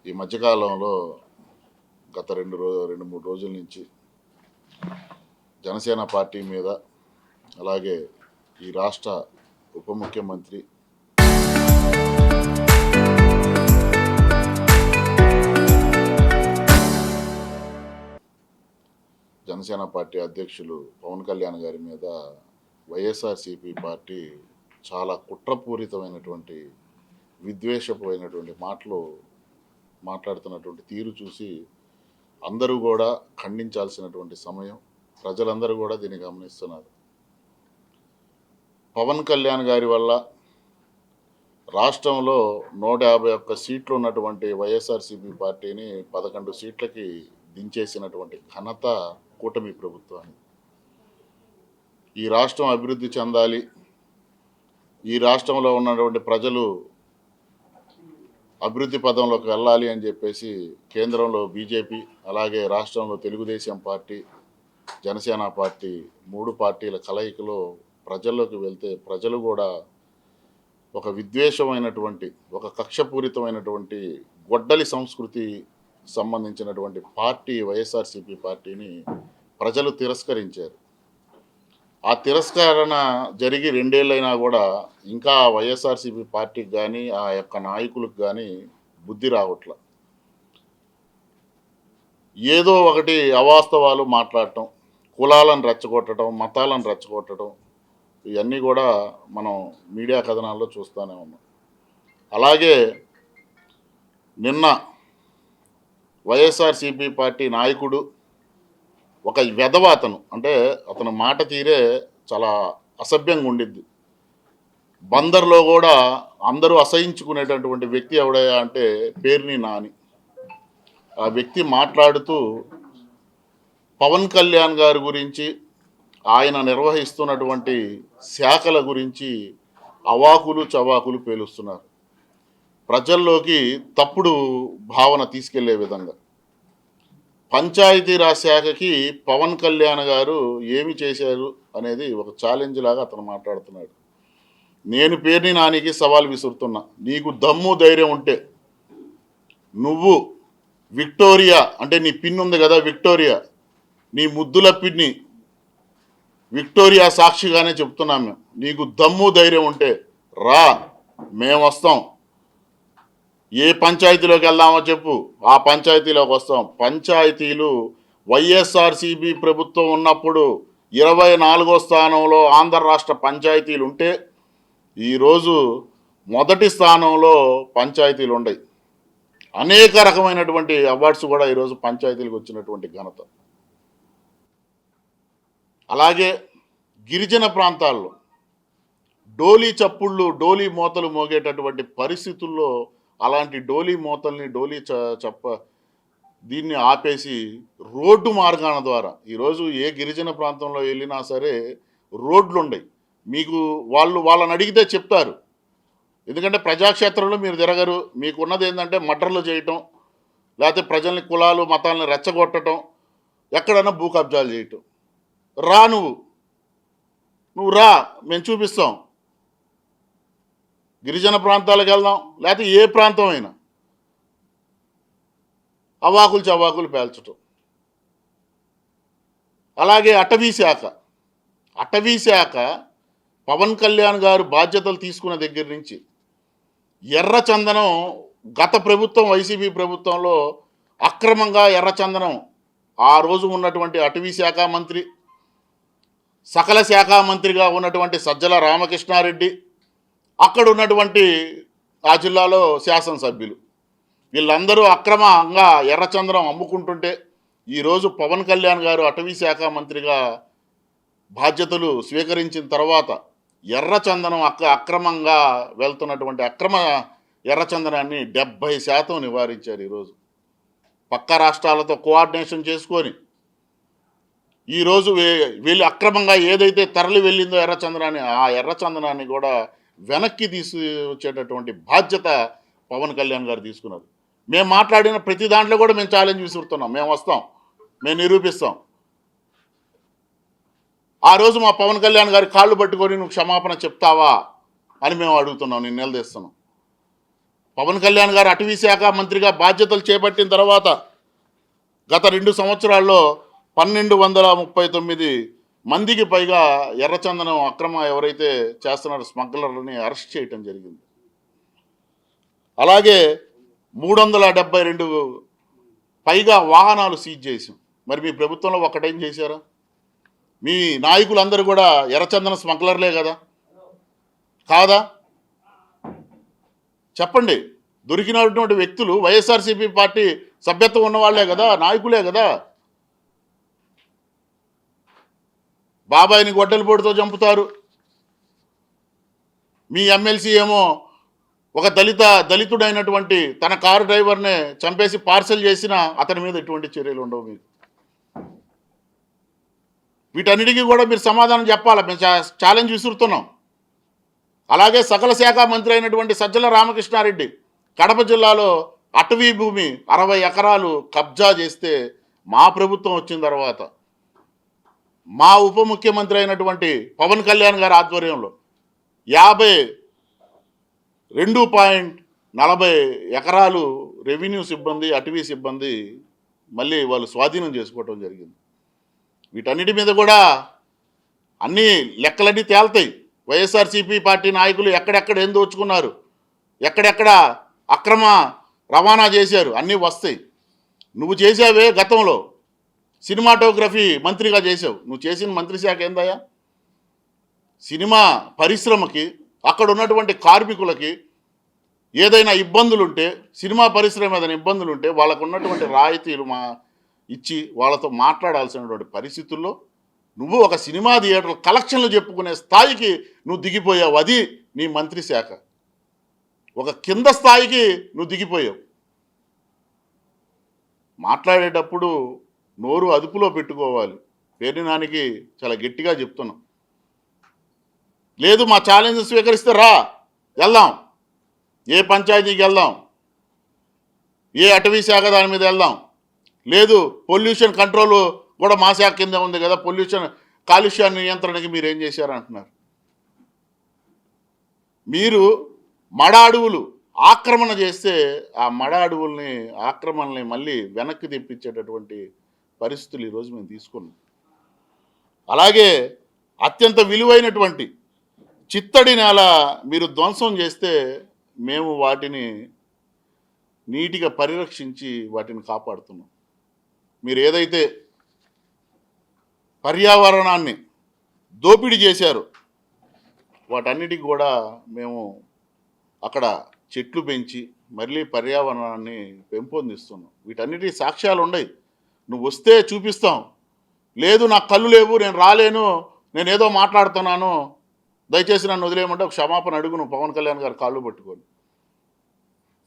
ఈ మధ్యకాలంలో గత రెండు మూడు రోజుల నుంచి జనసేన పార్టీ మీద అలాగే ఈ రాష్ట్ర ఉప ముఖ్యమంత్రి జనసేన పార్టీ అధ్యక్షులు పవన్ కళ్యాణ్ గారి మీద వైఎస్ఆర్సీపీ పార్టీ చాలా కుట్రపూరితమైనటువంటి విద్వేషపమైనటువంటి మాటలు మాట్లాడుతున్నటువంటి తీరు చూసి అందరూ కూడా ఖండించాల్సినటువంటి సమయం. ప్రజలందరూ కూడా దీన్ని గమనిస్తున్నారు. పవన్ కళ్యాణ్ గారి వల్ల రాష్ట్రంలో 151 సీట్లు ఉన్నటువంటి వైఎస్ఆర్సీపీ పార్టీని 11 సీట్లకి దించేసినటువంటి ఘనత కూటమి ప్రభుత్వానికి. ఈ రాష్ట్రం అభివృద్ధి చెందాలి, ఈ రాష్ట్రంలో ఉన్నటువంటి ప్రజలు అభివృద్ధి పదంలోకి వెళ్ళాలి అని చెప్పేసి కేంద్రంలో బీజేపీ, అలాగే రాష్ట్రంలో తెలుగుదేశం పార్టీ, జనసేన పార్టీ 3 పార్టీల కలయికలో ప్రజల్లోకి వెళ్తే ప్రజలు కూడా ఒక విద్వేషమైనటువంటి, ఒక కక్షపూరితమైనటువంటి గొడ్డలి సంస్కృతి సంబంధించినటువంటి పార్టీ వైఎస్ఆర్సీపీ పార్టీని ప్రజలు తిరస్కరించారు. ఆ తిరస్కరణ జరిగి 2 ఏళ్ళైనా కూడా ఇంకా వైఎస్ఆర్సీపీ పార్టీకి కానీ ఆ యొక్క నాయకులకు కానీ బుద్ధి రావట్ల. ఏదో ఒకటి అవాస్తవాలు మాట్లాడటం, కులాలను రెచ్చగొట్టడం, మతాలను రెచ్చగొట్టడం, ఇవన్నీ కూడా మనం మీడియా కథనాల్లో చూస్తూనే ఉన్నాం. అలాగే నిన్న వైఎస్ఆర్సీపీ పార్టీ నాయకుడు ఒక వెధవ, అంటే అతను మాట తీరే చాలా అసభ్యంగా ఉండిద్ది. బందర్లో కూడా అందరూ అసహించుకునేటటువంటి వ్యక్తి ఎవడయ్యా అంటే పేర్ని నాని. ఆ వ్యక్తి మాట్లాడుతూ పవన్ కళ్యాణ్ గారి గురించి, ఆయన నిర్వహిస్తున్నటువంటి శాఖల గురించి అవాకులు చవాకులు పేలుస్తున్నారు. ప్రజల్లోకి తప్పుడు భావన తీసుకెళ్లే విధంగా. పంచాయతీరాజ్ శాఖకి పవన్ కళ్యాణ్ గారు ఏమి చేశారు అనేది ఒక ఛాలెంజ్ లాగా అతను మాట్లాడుతున్నాడు. నేను పేర్ని నానికి సవాల్ విసురుతున్నా, నీకు దమ్ము ధైర్యం ఉంటే నువ్వు విక్టోరియా, అంటే నీ పిన్ ఉంది కదా విక్టోరియా, నీ ముద్దుల పిన్ని విక్టోరియా సాక్షిగానే చెప్తున్నాం మేము, నీకు దమ్ము ధైర్యం ఉంటే రా, మేము వస్తాం. ఏ పంచాయతీలోకి వెళ్దామో చెప్పు, ఆ పంచాయతీలోకి వస్తాం. పంచాయతీలు వైఎస్ఆర్సీపీ ప్రభుత్వం ఉన్నప్పుడు 24వ స్థానంలో ఆంధ్ర రాష్ట్ర పంచాయతీలు ఉంటే ఈరోజు మొదటి స్థానంలో పంచాయతీలు ఉన్నాయి. అనేక రకమైనటువంటి అవార్డ్స్ కూడా ఈరోజు పంచాయతీలకు వచ్చినటువంటి ఘనత. అలాగే గిరిజన ప్రాంతాల్లో డోలీ చప్పుళ్ళు, డోలీ మోతలు మోగేటటువంటి పరిస్థితుల్లో అలాంటి డోలీ మోతల్ని, దీన్ని ఆపేసి రోడ్డు మార్గాల ద్వారా ఈరోజు ఏ గిరిజన ప్రాంతంలో వెళ్ళినా సరే రోడ్లు ఉన్నాయి. మీకు వాళ్ళని అడిగితే చెప్తారు. ఎందుకంటే ప్రజాక్షేత్రంలో మీరు తిరగరు. మీకున్నది ఏంటంటే మర్డర్లు చేయటం, లేకపోతే ప్రజల్ని, కులాలు, మతాలను రెచ్చగొట్టడం, ఎక్కడన్నా భూ కబ్జాలు చేయటం. రా, నువ్వు రా, మేము చూపిస్తాం. గిరిజన ప్రాంతాలకు వెళ్దాం, లేకపోతే ఏ ప్రాంతం అయినా అవాకులు చవాకులు పేల్చటం. అలాగే అటవీ శాఖ పవన్ కళ్యాణ్ గారు బాధ్యతలు తీసుకున్న దగ్గర నుంచి ఎర్రచందనం, గత ప్రభుత్వం వైసీపీ ప్రభుత్వంలో అక్రమంగా ఎర్రచందనం, ఆ రోజు ఉన్నటువంటి అటవీ శాఖ మంత్రి, సకల శాఖ మంత్రిగా ఉన్నటువంటి సజ్జల రామకృష్ణారెడ్డి, అక్కడ ఉన్నటువంటి ఆ జిల్లాలో శాసనసభ్యులు, వీళ్ళందరూ అక్రమంగా ఎర్రచందనం అమ్ముకుంటుంటే ఈరోజు పవన్ కళ్యాణ్ గారు అటవీ శాఖ మంత్రిగా బాధ్యతలు స్వీకరించిన తర్వాత ఎర్రచందనం అక్రమంగా వెళ్తున్నటువంటి అక్రమ ఎర్రచందనాన్ని 70% నివారించారు. ఈరోజు పక్క రాష్ట్రాలతో కోఆర్డినేషన్ చేసుకొని ఈరోజు వీళ్ళు అక్రమంగా ఏదైతే తరలి వెళ్ళిందో ఎర్రచందనాన్ని, ఆ ఎర్రచందనాన్ని కూడా వెనక్కి వచ్చేటటువంటి బాధ్యత పవన్ కళ్యాణ్ గారు తీసుకున్నారు. మేము మాట్లాడిన ప్రతి దాంట్లో కూడా మేము ఛాలెంజ్ విసురుతున్నాం, మేము వస్తాం, మేము నిరూపిస్తాం. ఆ రోజు మా పవన్ కళ్యాణ్ గారి కాళ్ళు పట్టుకొని నువ్వు క్షమాపణ చెప్తావా అని మేము అడుగుతున్నాం, నేను నిలదీస్తున్నాం. పవన్ కళ్యాణ్ గారు అటవీ శాఖ మంత్రిగా బాధ్యతలు చేపట్టిన తర్వాత గత 2 సంవత్సరాల్లో 1239 మందికి పైగా ఎర్రచందనం అక్రమ ఎవరైతే చేస్తున్నారో స్మగ్లర్లని అరెస్ట్ చేయటం జరిగింది. అలాగే 372 పైగా వాహనాలు సీజ్ చేసాం. మరి మీ ప్రభుత్వంలో ఒక్కటేం చేశారా? మీ నాయకులందరూ కూడా ఎర్రచందన స్మగ్లర్లే కదా, కాదా? చెప్పండి. దొరికినటువంటి వ్యక్తులు వైఎస్ఆర్సీపీ పార్టీ సభ్యత్వం ఉన్నవాళ్లే కదా, నాయకులే కదా. బాబాయిని గొడ్డలిపోటుతో చంపుతారు. మీ ఎమ్మెల్సీ ఏమో ఒక దళితుడైనటువంటి తన కారు డ్రైవర్ని చంపేసి పార్సల్ చేసిన అతని మీద ఎటువంటి చర్యలు ఉండవు మీకు. వీటన్నిటికీ కూడా మీరు సమాధానం చెప్పాలి. మేము ఛాలెంజ్ విసురుతున్నాం. అలాగే సకల శాఖ మంత్రి అయినటువంటి సజ్జల రామకృష్ణారెడ్డి కడప జిల్లాలో అటవీ భూమి 60 ఎకరాలు కబ్జా చేస్తే మా ప్రభుత్వం వచ్చిన తర్వాత మా ఉప ముఖ్యమంత్రి అయినటువంటి పవన్ కళ్యాణ్ గారి ఆధ్వర్యంలో 52.40 ఎకరాలు రెవెన్యూ సిబ్బంది, అటవీ సిబ్బంది మళ్ళీ వాళ్ళు స్వాధీనం చేసుకోవటం జరిగింది. వీటన్నిటి మీద కూడా అన్ని లెక్కలన్నీ తేల్తాయి. వైఎస్ఆర్సీపీ పార్టీ నాయకులు ఎక్కడెక్కడ ఏం దోచుకున్నారు, ఎక్కడెక్కడ అక్రమ రవాణా చేశారు, అన్నీ వస్తాయి. నువ్వు చేసావే గతంలో సినిమాటోగ్రఫీ మంత్రిగా చేసావు. నువ్వు చేసిన మంత్రి శాఖ ఏందయ్యా? సినిమా పరిశ్రమకి, అక్కడ ఉన్నటువంటి కార్మికులకి ఏదైనా ఇబ్బందులుంటే, సినిమా పరిశ్రమ ఏదైనా ఇబ్బందులుంటే వాళ్ళకు ఉన్నటువంటి రాయితీలు ఇచ్చి వాళ్ళతో మాట్లాడాల్సినటువంటి పరిస్థితుల్లో నువ్వు ఒక సినిమా థియేటర్ కలెక్షన్లు చెప్పుకునే స్థాయికి నువ్వు దిగిపోయావు. అది నీ మంత్రి శాఖ. ఒక కింద స్థాయికి నువ్వు దిగిపోయావు. మాట్లాడేటప్పుడు నోరు అదుపులో పెట్టుకోవాలి. పేరు నానికి చాలా గట్టిగా చెప్తున్నాం. లేదు మా ఛాలెంజ్ స్వీకరిస్తే రా, వెళ్దాం. ఏ పంచాయతీకి వెళ్దాం, ఏ అటవీ శాఖ దాని మీద వెళ్దాం. లేదు పొల్యూషన్ కంట్రోల్ కూడా మా శాఖ కింద ఉంది కదా, కాలుష్య నియంత్రణకి మీరు ఏం చేశారంటున్నారు. మీరు మడ అడవులు ఆక్రమణ చేస్తే ఆ మడ అడవుల్ని ఆక్రమణల్ని మళ్ళీ వెనక్కి తెప్పించేటటువంటి పరిస్థితులు ఈరోజు మేము తీసుకున్నాం. అలాగే అత్యంత విలువైనటువంటి చిత్తడి నేల మీరు ధ్వంసం చేస్తే మేము వాటిని నీటిగా పరిరక్షించి వాటిని కాపాడుతున్నాం. మీరు ఏదైతే పర్యావరణాన్ని దోపిడీ చేశారో వాటన్నిటికి కూడా మేము అక్కడ చెట్లు పెంచి మళ్ళీ పర్యావరణాన్ని పెంపొందిస్తున్నాం. వీటన్నిటి సాక్ష్యాలు ఉన్నాయి. నువ్వు వస్తే చూపిస్తాం. లేదు నాకు కళ్ళు లేవు, నేను రాలేను, నేను ఏదో మాట్లాడుతున్నాను, దయచేసి నన్ను వదిలేయమంటే ఒక క్షమాపణ అడుగు. నువ్వు పవన్ కళ్యాణ్ గారు కాళ్ళు పట్టుకొని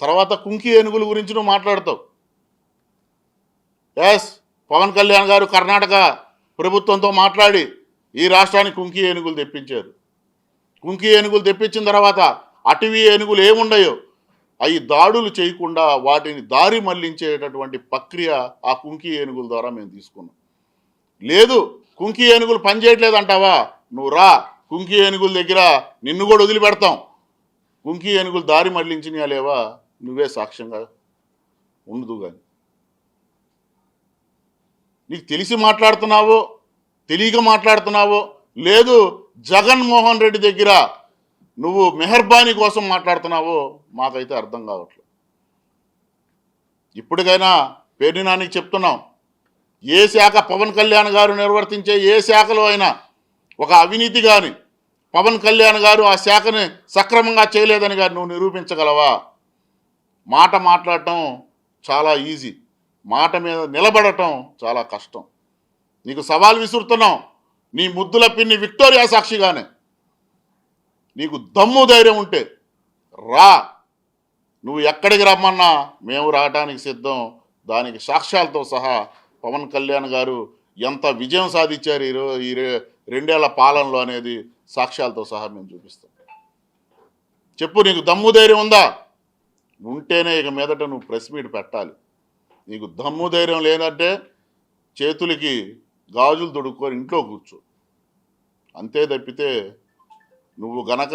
తర్వాత కుంకి ఏనుగుల గురించి నువ్వు మాట్లాడతావు. ఎస్, పవన్ కళ్యాణ్ గారు కర్ణాటక ప్రభుత్వంతో మాట్లాడి ఈ రాష్ట్రానికి కుంకి ఏనుగులు తెప్పించారు. కుంకి ఏనుగులు తెప్పించిన తర్వాత అటవీ ఏనుగులు ఏముండయో అవి దాడులు చేయకుండా వాటిని దారి మళ్లించేటటువంటి ప్రక్రియ ఆ కుంకి ఏనుగుల ద్వారా మేము తీసుకున్నాం. లేదు కుంకి ఏనుగులు పనిచేయట్లేదు అంటావా, నువ్వు రా, కుంకి ఏనుగుల దగ్గర నిన్ను కూడా వదిలిపెడతాం. కుంకి ఏనుగులు దారి మళ్లించినా లేవా నువ్వే సాక్ష్యంగా ఉండదు. కానీ నీకు తెలిసి మాట్లాడుతున్నావో తెలియక మాట్లాడుతున్నావో, లేదు జగన్మోహన్ రెడ్డి దగ్గర నువ్వు మెహర్బానీ కోసం మాట్లాడుతున్నావో మాకైతే అర్థం కావట్లేదు. ఇప్పటికైనా పేర్ని నానికి చెప్తున్నాం, ఏ శాఖ పవన్ కళ్యాణ్ గారు నిర్వర్తించే ఏ శాఖలో అయినా ఒక అవినీతి కానీ పవన్ కళ్యాణ్ గారు ఆ శాఖని సక్రమంగా చేయలేదని కానీ నువ్వు నిరూపించగలవా? మాట మాట్లాడటం చాలా ఈజీ, మాట మీద నిలబడటం చాలా కష్టం. నీకు సవాల్ విసురుతున్నాం. నీ ముద్దుల పిన్ని విక్టోరియా సాక్షిగానే నీకు దమ్ము ధైర్యం ఉంటే రా, నువ్వు ఎక్కడికి రమ్మన్నా మేము రావడానికి సిద్ధం. దానికి సాక్ష్యాలతో సహా పవన్ కళ్యాణ్ గారు ఎంత విజయం సాధించారు ఈ 2 ఏళ్ల పాలనలో అనేది సాక్ష్యాలతో సహా మేము చూపిస్తాం. చెప్పు, నీకు దమ్ము ధైర్యం ఉందా? ఉంటేనే ఇక మీదట నువ్వు ప్రెస్ మీట్ పెట్టాలి. నీకు దమ్ము ధైర్యం లేదంటే చేతులకి గాజులు తొడుక్కొని ఇంట్లో కూర్చో. అంతే తప్పితే నువ్వు గనక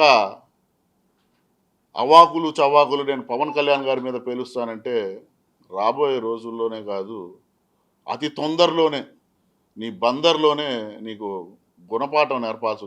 అవాకులు చవాకులు నేను పవన్ కళ్యాణ్ గారి మీద పేలుస్తానంటే రాబోయే రోజుల్లోనే కాదు, అతి తొందరలోనే నీ బందర్లోనే నీకు గుణపాఠం నేర్పాల్సి